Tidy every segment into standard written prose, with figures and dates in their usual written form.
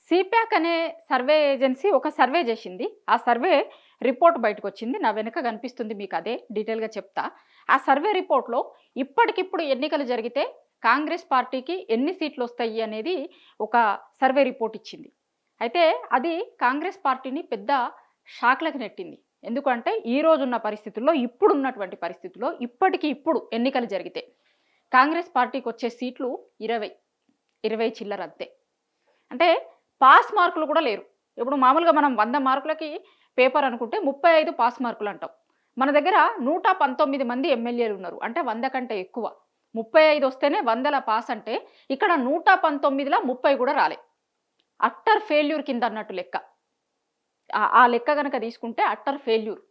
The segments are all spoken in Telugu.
సిప్యాక్ అనే సర్వే ఏజెన్సీ ఒక సర్వే చేసింది. ఆ సర్వే రిపోర్ట్ బయటకొచ్చింది. నా వెనక కనిపిస్తుంది మీకు అదే డీటెయిల్‌గా చెప్తా. ఆ సర్వే రిపోర్ట్‌లో ఇప్పటికిప్పుడు ఎన్నికలు జరిగితే కాంగ్రెస్ పార్టీకి ఎన్ని సీట్లొస్తాయి అనేది ఒక సర్వే రిపోర్ట్ ఇచ్చింది. అయితే అది కాంగ్రెస్ పార్టీని పెద్ద షాక్‌లోకి నెట్టింది. ఎందుకంటే ఈ రోజున్న పరిస్థితుల్లో, ఇప్పుడున్నటువంటి పరిస్థితుల్లో ఇప్పటికి ఇప్పుడు ఎన్నికలు జరిగితే కాంగ్రెస్ పార్టీకొచ్చే సీట్లు 20 చిల్లర అంతే. అంటే పాస్ మార్కులు కూడా లేరు. ఇప్పుడు మామూలుగా మనం 100 మార్కులకి పేపర్ అనుకుంటే 35 పాస్ మార్కులు అంటాం. మన దగ్గర 119 మంది ఎమ్మెల్యేలు ఉన్నారు. అంటే 100 కంటే ఎక్కువ. 35 వస్తేనే 100ల పాస్ అంటే ఇక్కడ 119ల 30 కూడా రాలే. అట్టర్ ఫెయిల్యూర్ కింద అన్నట్టు లెక్క. ఆ లెక్క గనక తీసుకుంటే అట్టర్ ఫెయిల్యూర్.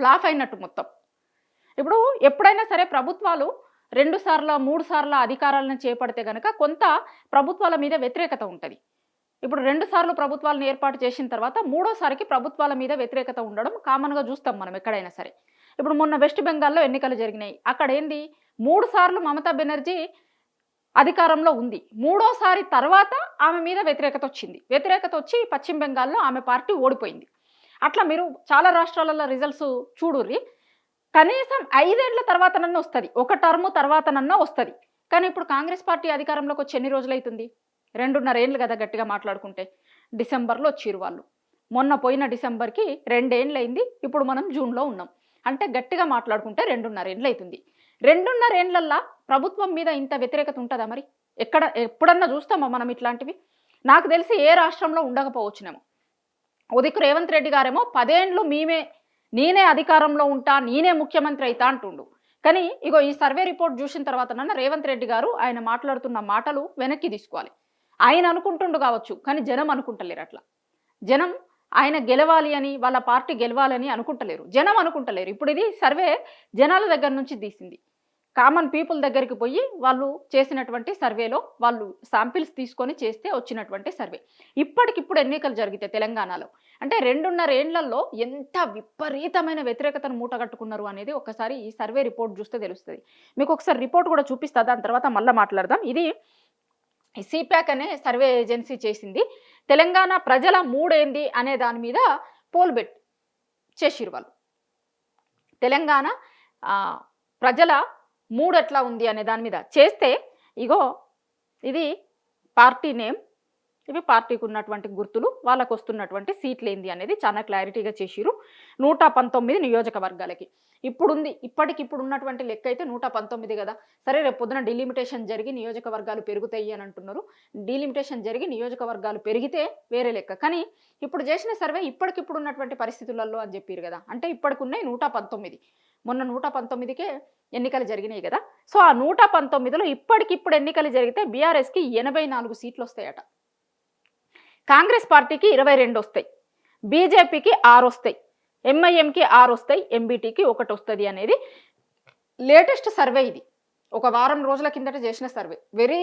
ఫ్లాప్ అయినట్టు మొత్తం. ఇప్పుడు ఎప్పుడైనా సరే ప్రభుత్వాలు 2 సార్ల, 3 సార్ల అధికారాలను చేపడితే గనక కొంత ప్రభుత్వాల మీద వ్యతిరేకత ఉంటది. ఇప్పుడు 2 సార్లు ప్రభుత్వాలను ఏర్పాటు చేసిన తర్వాత మూడోసారికి ప్రభుత్వాల మీద వ్యతిరేకత ఉండడం కామన్‌గా చూస్తాం మనం ఎక్కడైనా సరే. ఇప్పుడు మొన్న వెస్ట్ బెంగాల్‌లో ఎన్నికలు జరిగినాయి. అక్కడేంది 3 సార్లు మమతా బెనర్జీ అధికారంలో ఉంది. మూడోసారి తర్వాత ఆమె మీద వ్యతిరేకత వచ్చింది. వ్యతిరేకత వచ్చి పశ్చిమ బెంగాల్‌లో ఆమె పార్టీ ఓడిపోయింది. అట్లా మీరు చాలా రాష్ట్రాలలో రిజల్ట్స్ చూడుర్రి. కనీసం 5 ఏళ్ల తర్వాతనన్నా వస్తది. ఒక టర్మ్ తర్వాతనన్నా వస్తది. కానీ ఇప్పుడు కాంగ్రెస్ పార్టీ అధికారంలోకి వచ్చి ఎన్ని రోజులైతుంది? 2.5 ఏళ్ళు కదా గట్టిగా మాట్లాడుకుంటే. డిసెంబర్‌లో వచ్చిర్రు వాళ్ళు. మొన్న పోయిన డిసెంబర్‌కి 2 ఏండ్లయింది. ఇప్పుడు మనం జూన్‌లో ఉన్నాం. అంటే గట్టిగా మాట్లాడుకుంటే 2.5 ఏండ్లయితుంది. 2.5 ఏండ్లల్లా ప్రభుత్వం మీద ఇంత వ్యతిరేకత ఉంటదా మరి? ఎప్పుడన్నా చూస్తామా మనం ఇట్లాంటివి? నాకు తెలిసి ఏ రాష్ట్రంలో ఉండకపోవచ్చునేమో. ఉదిక్ రేవంత్ రెడ్డి గారేమో 10 ఏండ్లు నేనే అధికారంలో ఉంటా, నేనే ముఖ్యమంత్రి అయితా అంటుండు. కానీ ఇగో ఈ సర్వే రిపోర్ట్ చూసిన తర్వాతనన్నా రేవంత్ రెడ్డి గారు ఆయన మాట్లాడుతున్న మాటలు వెనక్కి తీసుకోవాలి. ఆయన అనుకుంటుండు కావచ్చు, కానీ జనం అనుకుంటలేరు అట్లా. జనం ఆయన గెలవాలి అని, వాళ్ళ పార్టీ గెలవాలని అనుకుంటలేరు. జనం అనుకుంటలేరు. ఇప్పుడు ఇది సర్వే జనాల దగ్గర నుంచి తీసింది. కామన్ పీపుల్ దగ్గరికి పోయి వాళ్ళు చేసినటువంటి సర్వేలో వాళ్ళు శాంపిల్స్ తీసుకొని చేస్తే వచ్చినటువంటి సర్వే. ఇప్పటికిప్పుడు ఎన్నికలు జరిగితే తెలంగాణలో అంటే 2.5 ఏండ్లలో ఎంత విపరీతమైన వ్యతిరేకతను మూటగట్టుకున్నారు అనేది ఒకసారి ఈ సర్వే రిపోర్ట్ చూస్తే తెలుస్తుంది. మీకు ఒకసారి రిపోర్ట్ కూడా చూపిస్తా, దాని తర్వాత మళ్ళీ మాట్లాడదాం. ఇది సిప్యాక్ అనే సర్వే ఏజెన్సీ చేసింది. తెలంగాణ ప్రజల మూడేంది అనే దాని మీద పోల్ బెట్ చేసిరు వాళ్ళు. తెలంగాణ ప్రజల మూడు ఎట్లా ఉంది అనే దాని మీద చేస్తే ఇగో ఇది పార్టీ నేమ్, ఇవి పార్టీకి ఉన్నటువంటి గుర్తులు, వాళ్ళకు వస్తున్నటువంటి సీట్లు ఏంది అనేది చాలా క్లారిటీగా చేసిరు. 119 నియోజకవర్గాలకి ఇప్పటికిప్పుడు ఉన్నటువంటి లెక్క అయితే 119 కదా. సరే రేపు పొద్దున డిలిమిటేషన్ జరిగి నియోజకవర్గాలు పెరుగుతాయి అని అంటున్నారు. డిలిమిటేషన్ జరిగి నియోజకవర్గాలు పెరిగితే వేరే లెక్క. కానీ ఇప్పుడు చేసిన సర్వే ఇప్పటికిప్పుడు ఉన్నటువంటి పరిస్థితులలో అని చెప్పారు కదా. అంటే ఇప్పటికున్నాయి 119. మొన్న 119కే ఎన్నికలు జరిగినాయి కదా. సో ఆ 119లో ఇప్పటికిప్పుడు ఎన్నికలు జరిగితే బీఆర్ఎస్కి 84 సీట్లు వస్తాయట. కాంగ్రెస్ పార్టీకి 22 వస్తాయి, బీజేపీకి 6 వస్తాయి, ఎంఐఎంకి 6 వస్తాయి, ఎంబీటీకి 1 వస్తుంది అనేది లేటెస్ట్ సర్వే. ఇది ఒక వారం రోజుల కిందట చేసిన సర్వే, వెరీ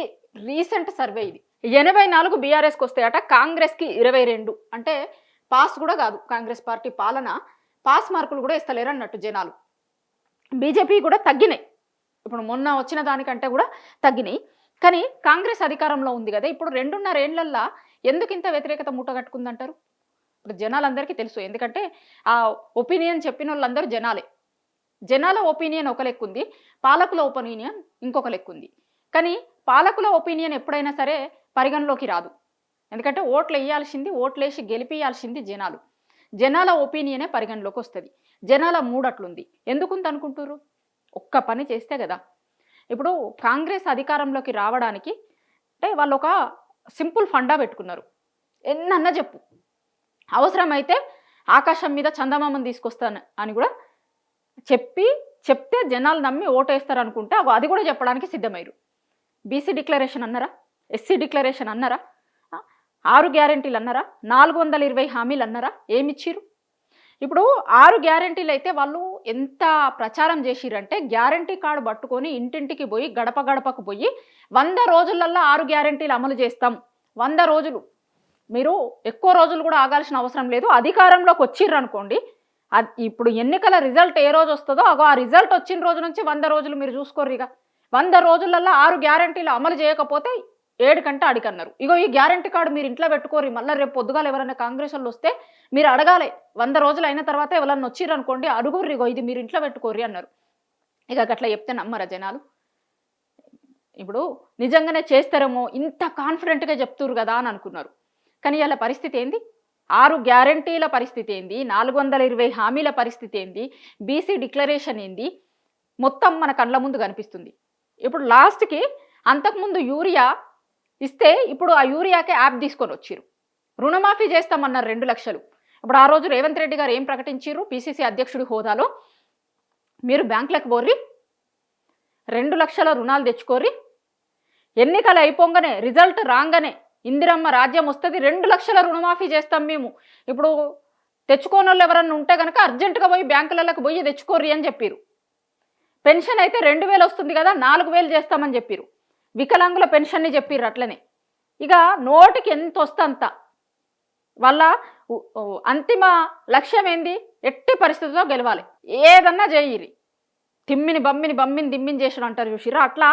రీసెంట్ సర్వే. ఇది 84 బీఆర్ఎస్కి వస్తాయట, కాంగ్రెస్కి 22. అంటే పాస్ కూడా కాదు కాంగ్రెస్ పార్టీ పాలన, పాస్ మార్కులు కూడా ఇస్తలేరు అన్నట్టు జనాలు. బీజేపీ కూడా తగ్గినాయి, ఇప్పుడు మొన్న వచ్చిన దానికంటే కూడా తగ్గినాయి. కానీ కాంగ్రెస్ అధికారంలో ఉంది కదా. ఇప్పుడు 2.5 ఏండ్లల్లా ఎందుకు ఇంత వ్యతిరేకత మూటగట్టుకుందంటారు? ఇప్పుడు జనాలందరికీ తెలుసు. ఎందుకంటే ఆ ఒపీనియన్ చెప్పిన వాళ్ళందరూ జనాలే. జనాల ఒపీనియన్ ఒక లెక్క ఉంది, పాలకుల ఒపీనియన్ ఇంకొక లెక్క ఉంది. కానీ పాలకుల ఒపీనియన్ ఎప్పుడైనా సరే పరిగణలోకి రాదు. ఎందుకంటే ఓట్లు వేయాల్సింది, ఓట్లేసి గెలిపియాల్సింది జనాలు. జనాల ఒపీనియనే పరిగణలోకి వస్తుంది. జనాల మూడట్లుంది. ఎందుకుంది అనుకుంటారు? ఒక్క పని చేస్తే కదా. ఇప్పుడు కాంగ్రెస్ అధికారంలోకి రావడానికి అంటే వాళ్ళు ఒక సింపుల్ ఫండా పెట్టుకున్నారు. ఎన్నన్నా చెప్పు, అవసరమైతే ఆకాశం మీద చందమామని తీసుకొస్తాను అని కూడా చెప్తే జనాలు నమ్మి ఓటేస్తారు అనుకుంటే అది కూడా చెప్పడానికి సిద్ధమయ్యారు. బీసీ డిక్లరేషన్ అన్నారా, ఎస్సీ డిక్లరేషన్ అన్నారా, 6 గ్యారెంటీలు అన్నారా, 420 హామీలు అన్నారా, ఏమిచ్చిరు? ఇప్పుడు 6 గ్యారెంటీలు అయితే వాళ్ళు ఎంత ప్రచారం చేసిరంటే గ్యారెంటీ కార్డు పట్టుకొని ఇంటింటికి పోయి గడప గడపకు పోయి 100 రోజులల్లో 6 గ్యారెంటీలు అమలు చేస్తాం. 100 రోజులు, మీరు ఎక్కువ రోజులు కూడా ఆగాల్సిన అవసరం లేదు. అధికారంలోకి వచ్చిర్రు అనుకోండి, ఇప్పుడు ఎన్నికల రిజల్ట్ ఏ రోజు వస్తుందో ఆ రిజల్ట్ వచ్చిన రోజు నుంచి 100 రోజులు మీరు చూసుకోర్రిగా. 100 రోజులల్లో 6 గ్యారెంటీలు అమలు చేయకపోతే ఏడు కంటే అడిగన్నారు. ఇగో ఈ గ్యారంటీ కార్డు మీరు ఇంట్లో పెట్టుకోరి, మళ్ళీ రేపు పొద్దుగాల ఎవరైనా కాంగ్రెస్ వాళ్ళు వస్తే మీరు అడగాలి. 100 రోజులు అయిన తర్వాత ఎవరన్నా వచ్చిరనుకోండి అడుగుర్రి, ఇగో ఇది మీరు ఇంట్లో పెట్టుకోరి అన్నారు. ఇక అట్లా చెప్తే నమ్మరా జనాలు? ఇప్పుడు నిజంగానే చేస్తారేమో ఇంత కాన్ఫిడెంట్గా చెప్తురు కదా అని అనుకున్నారు. కానీ ఇలా పరిస్థితి ఏంది? 6 గ్యారంటీల పరిస్థితి ఏంది? 420 హామీల పరిస్థితి ఏంది? బీసీ డిక్లరేషన్ ఏంది? మొత్తం మన కళ్ళ ముందు కనిపిస్తుంది. ఇప్పుడు లాస్ట్కి అంతకుముందు యూరియా ఇస్తే ఇప్పుడు ఆ యూరియాకే యాప్ తీసుకొని వచ్చిరు. రుణమాఫీ చేస్తామన్నారు 2 లక్షలు. ఇప్పుడు ఆ రోజు రేవంత్ రెడ్డి గారు ఏం ప్రకటించారు? పిసిసి అధ్యక్షుడి హోదాలో మీరు బ్యాంకులకు పోర్రి, 2 లక్షల రుణాలు తెచ్చుకోర్రి, ఎన్నికలు అయిపోగానే రిజల్ట్ రాగానే ఇందిరమ్మ రాజ్యం వస్తుంది, 2 లక్షల రుణమాఫీ చేస్తాం మేము. ఇప్పుడు తెచ్చుకోని వాళ్ళు ఎవరన్నా ఉంటే కనుక అర్జెంటుగా పోయి బ్యాంకులకు పోయి తెచ్చుకోర్రి అని చెప్పారు. పెన్షన్ అయితే 2000 వస్తుంది కదా, 4000 చేస్తామని చెప్పారు. వికలాంగుల పెన్షన్ని చెప్పారు అట్లనే. ఇక నోటికి ఎంత వస్తే అంత. వాళ్ళ అంతిమ లక్ష్యం ఏంది? ఎట్టి పరిస్థితుల్లో గెలవాలి, ఏదన్నా చేయిరి. తిమ్మిని బమ్మిని దిమ్మిని చేసిన అంటారు చూసిరా, అట్లా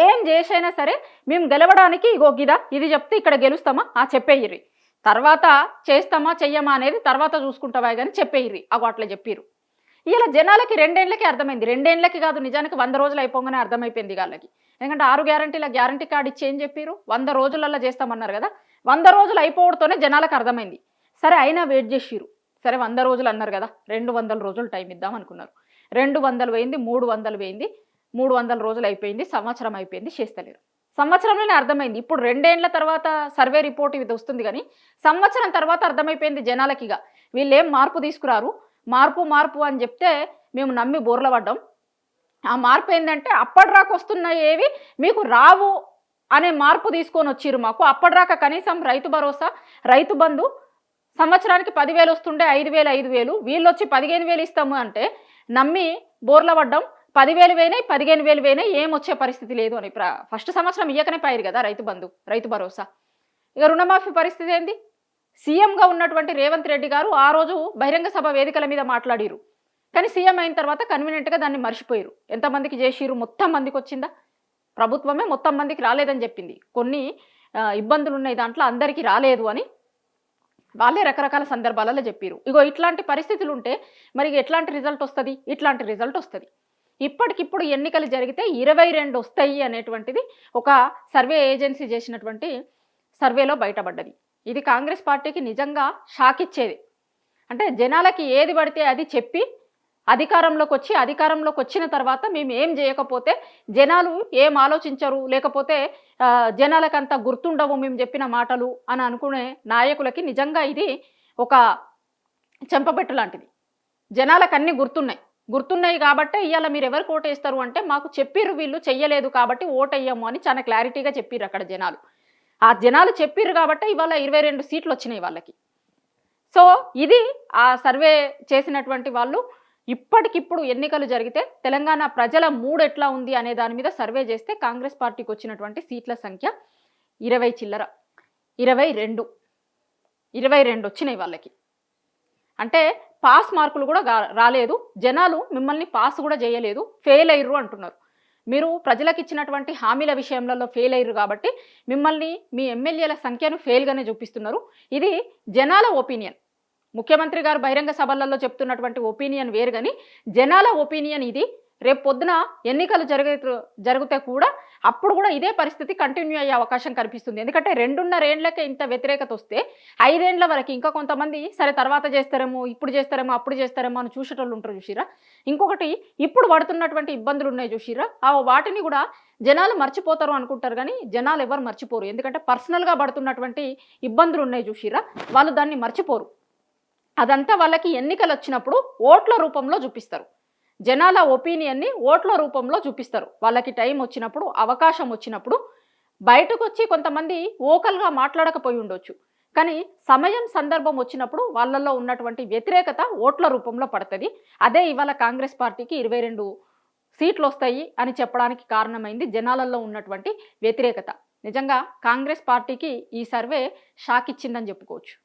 ఏం చేసైనా సరే మేము గెలవడానికి ఇగో గిదా ఇది చెప్తే ఇక్కడ గెలుస్తామా చెప్పేయిర్రి. తర్వాత చేస్తామా చెయ్యమా అనేది తర్వాత చూసుకుంటావా కానీ చెప్పేయిర్రి. అగో అట్లా చెప్పారు. ఇలా జనాలకి 2 ఏళ్ళకి అర్థమైంది. 2 ఏళ్ళకి కాదు, నిజానికి 100 రోజులు అయిపోగానే అర్థమైపోయింది వాళ్ళకి. ఎందుకంటే 6 గ్యారంటీల గ్యారంటీ కార్డు ఇచ్చి ఏం చెప్పారు? 100 రోజులలో చేస్తామన్నారు కదా. 100 రోజులు అయిపోవడంతోనే జనాలకు అర్థమైంది. సరే అయినా వెయిట్ చేసిరు. సరే 100 రోజులు అన్నారు కదా, 200 రోజులు టైం ఇద్దాం అనుకున్నారు. 200 పోయింది, 300 పోయింది, 300 రోజులు అయిపోయింది, సంవత్సరం అయిపోయింది, చేస్తలేరు. సంవత్సరంలోనే అర్థమైంది. ఇప్పుడు 2 ఏళ్ల తర్వాత సర్వే రిపోర్ట్ ఇది వస్తుంది కానీ సంవత్సరం తర్వాత అర్థమైపోయింది జనాలకి. ఇక వీళ్ళు ఏం మార్పు తీసుకురారు, మార్పు అని చెప్తే మేము నమ్మి బోర్ల పడ్డాం. ఆ మార్పు ఏంటంటే అప్పటిరాక వస్తున్న ఏవి మీకు రావు అనే మార్పు తీసుకొని వచ్చిరు మాకు. అప్పటిరాక కనీసం రైతు భరోసా, రైతు బంధు సంవత్సరానికి 10,000 వస్తుండే 5,000 వీళ్ళు వచ్చి 15,000 ఇస్తాము అంటే నమ్మి బోర్ల పడ్డాం. 10,000 పోయినాయి, 15,000 పోయినాయి, ఏం వచ్చే పరిస్థితి లేదు అని. ఫస్ట్ సంవత్సరం ఇయ్యకనే పోయారు కదా రైతు బంధు, రైతు భరోసా. ఇక రుణమాఫీ పరిస్థితి ఏంది? సీఎంగా ఉన్నటువంటి రేవంత్ రెడ్డి గారు ఆ రోజు బహిరంగ సభ వేదికల మీద మాట్లాడిరు. కానీ సీఎం అయిన తర్వాత కన్వీనియంట్గా దాన్ని మర్చిపోయారు. ఎంతమందికి చేసిరు? మొత్తం మందికి వచ్చిందా? ప్రభుత్వమే మొత్తం మందికి రాలేదని చెప్పింది. కొన్ని ఇబ్బందులు ఉన్నాయి దాంట్లో, అందరికీ రాలేదు అని వాళ్ళే రకరకాల సందర్భాలలో చెప్పారు. ఇగో ఇట్లాంటి పరిస్థితులు ఉంటే మరి ఎట్లాంటి రిజల్ట్ వస్తుంది? ఇట్లాంటి రిజల్ట్ వస్తుంది. ఇప్పటికిప్పుడు ఎన్నికలు జరిగితే 22 వస్తాయి అనేటువంటిది ఒక సర్వే ఏజెన్సీ చేసినటువంటి సర్వేలో బయటపడ్డది. ఇది కాంగ్రెస్ పార్టీకి నిజంగా షాక్ ఇచ్చేది. అంటే జనాలకి ఏది పడితే అది చెప్పి అధికారంలోకి వచ్చిన తర్వాత మేము ఏం చేయకపోతే జనాలు ఏం ఆలోచించరు, లేకపోతే జనాలకంతా గుర్తుండవు మేము చెప్పిన మాటలు అని అనుకునే నాయకులకి నిజంగా ఇది ఒక చెంపపెట్టు లాంటిది. జనాలకు అన్నీ గుర్తున్నాయి కాబట్టి ఇవాళ మీరు ఎవరికి ఓటేస్తారు అంటే మాకు చెప్పిర్రు వీళ్ళు చెయ్యలేదు కాబట్టి ఓటేయము అని చాలా క్లారిటీగా చెప్పిర్రు అక్కడ జనాలు. ఆ జనాలు చెప్పిర్రు కాబట్టి ఇవాళ 22 సీట్లు వచ్చినాయి వాళ్ళకి. సో ఇది ఆ సర్వే చేసినటువంటి వాళ్ళు ఇప్పటికిప్పుడు ఎన్నికలు జరిగితే తెలంగాణ ప్రజల మూడ్ ఎట్లా ఉంది అనే దాని మీద సర్వే చేస్తే కాంగ్రెస్ పార్టీకి వచ్చినటువంటి సీట్ల సంఖ్య 20 చిల్లర, 22 వచ్చినాయి వాళ్ళకి. అంటే పాస్ మార్కులు కూడా రాలేదు. జనాలు మిమ్మల్ని పాస్ కూడా చేయలేదు, ఫెయిల్ అయ్యారు అంటున్నారు. మీరు ప్రజలకు ఇచ్చినటువంటి హామీల విషయంలో ఫెయిల్ అయ్యారు కాబట్టి మిమ్మల్ని మీ ఎమ్మెల్యేల సంఖ్యను ఫెయిల్గానే చూపిస్తున్నారు. ఇది జనాల ఒపీనియన్. ముఖ్యమంత్రి గారు బహిరంగ సభలలో చెప్తున్నటువంటి ఒపీనియన్ వేరు కానీ జనాల ఒపీనియన్ ఇది. రేపు పొద్దున ఎన్నికలు జరిగితే కూడా అప్పుడు కూడా ఇదే పరిస్థితి కంటిన్యూ అయ్యే అవకాశం కనిపిస్తుంది. ఎందుకంటే 2.5 ఏళ్లకే ఇంత వ్యతిరేకత వస్తే 5 ఏళ్ల వరకు ఇంకా కొంతమంది సరే తర్వాత చేస్తారేమో, ఇప్పుడు చేస్తారేమో, అప్పుడు చేస్తారేమో అని చూసేటోళ్ళు ఉంటారు చూసిరా. ఇంకొకటి ఇప్పుడు పడుతున్నటువంటి ఇబ్బందులు ఉన్నాయి చూసిరా, వాటిని కూడా జనాలు మర్చిపోతారు అనుకుంటారు కానీ జనాలు ఎవరు మర్చిపోరు. ఎందుకంటే పర్సనల్గా పడుతున్నటువంటి ఇబ్బందులు ఉన్నాయి చూసిరా, వాళ్ళు దాన్ని మర్చిపోరు. అదంతా వాళ్ళకి ఎన్నికలు వచ్చినప్పుడు ఓట్ల రూపంలో చూపిస్తారు. జనాల ఒపీనియన్ని ఓట్ల రూపంలో చూపిస్తారు. వాళ్ళకి టైం వచ్చినప్పుడు, అవకాశం వచ్చినప్పుడు బయటకు వచ్చి కొంతమంది ఓకల్గా మాట్లాడకపోయి ఉండొచ్చు, కానీ సమయం సందర్భం వచ్చినప్పుడు వాళ్ళల్లో ఉన్నటువంటి వ్యతిరేకత ఓట్ల రూపంలో పడుతుంది. అదే ఇవాళ కాంగ్రెస్ పార్టీకి 22 సీట్లు వస్తాయి అని చెప్పడానికి కారణమైంది జనాలలో ఉన్నటువంటి వ్యతిరేకత. నిజంగా కాంగ్రెస్ పార్టీకి ఈ సర్వే షాక్ ఇచ్చిందని చెప్పుకోవచ్చు.